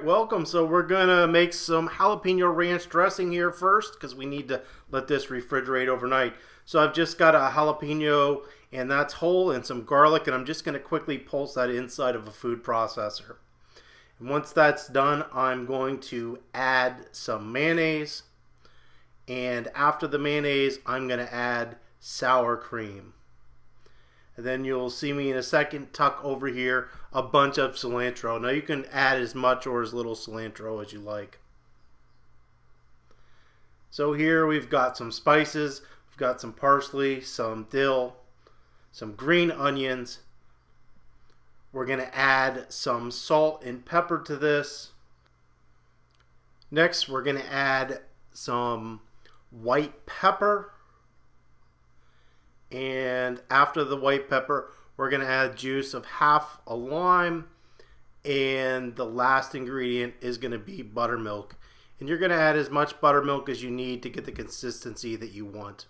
Alright, welcome. So we're gonna make some jalapeno ranch dressing here first because we need to let this refrigerate overnight. So I've just got a jalapeno and that's whole and some garlic, and I'm just gonna quickly pulse that inside of a food processor. And once that's done, I'm going to add some mayonnaise, and after the mayonnaise I'm gonna add sour cream. And then you'll see me in a second tuck over here a bunch of cilantro. Now you can add as much or as little cilantro as you like. So here we've got some spices. We've got some parsley, some dill, some green onions. We're going to add some salt and pepper to this. Next we're going to add some white pepper. And after the white pepper, we're going to add juice of half a lime. And the last ingredient is going to be buttermilk. And you're going to add as much buttermilk as you need to get the consistency that you want.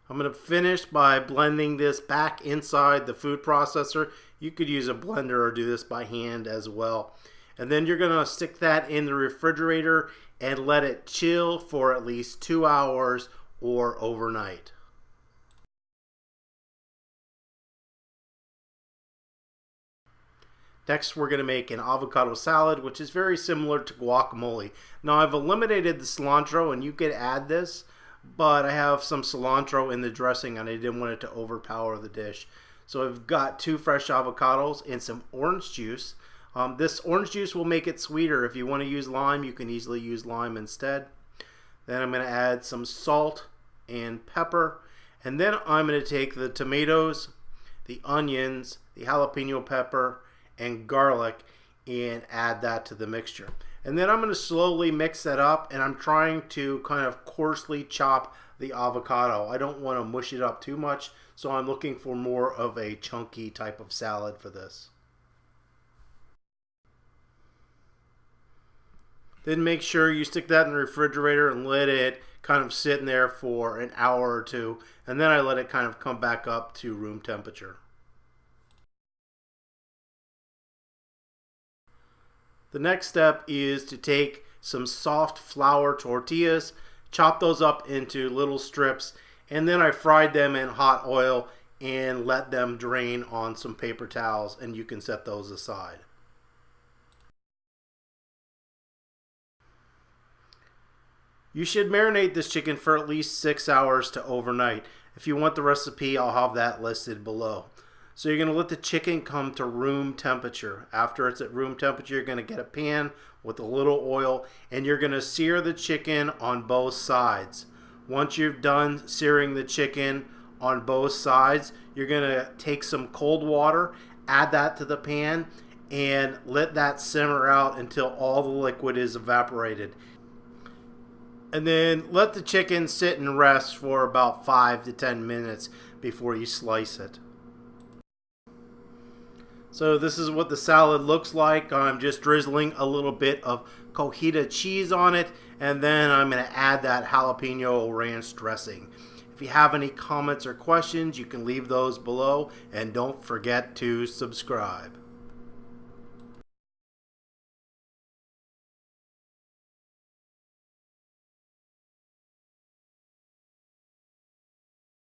I'm going to finish by blending this back inside the food processor. You could use a blender or do this by hand as well. And then you're going to stick that in the refrigerator and let it chill for at least 2 hours or overnight. Next, we're going to make an avocado salad, which is very similar to guacamole. Now, I've eliminated the cilantro, and you could add this, but I have some cilantro in the dressing and I didn't want it to overpower the dish. So I've got 2 fresh avocados and some orange juice. This orange juice will make it sweeter. If you want to use lime, you can easily use lime instead. Then I'm going to add some salt and pepper. And then I'm going to take the tomatoes, the onions, the jalapeno pepper, and garlic and add that to the mixture. And then I'm going to slowly mix that up, and I'm trying to kind of coarsely chop the avocado. I don't want to mush it up too much, so I'm looking for more of a chunky type of salad for this. Then make sure you stick that in the refrigerator and let it kind of sit in there for an hour or 2. And then I let it kind of come back up to room temperature. The next step is to take some soft flour tortillas, chop those up into little strips, and then I fried them in hot oil and let them drain on some paper towels, and you can set those aside. You should marinate this chicken for at least 6 hours to overnight. If you want the recipe, I'll have that listed below. So you're going to let the chicken come to room temperature. After it's at room temperature, you're going to get a pan with a little oil, and you're going to sear the chicken on both sides. Once you've done searing the chicken on both sides, you're going to take some cold water, add that to the pan, and let that simmer out until all the liquid is evaporated. And then let the chicken sit and rest for about 5 to 10 minutes before you slice it. So this is what the salad looks like. I'm just drizzling a little bit of cojita cheese on it, and then I'm going to add that jalapeno ranch dressing. If you have any comments or questions, you can leave those below, and don't forget to subscribe.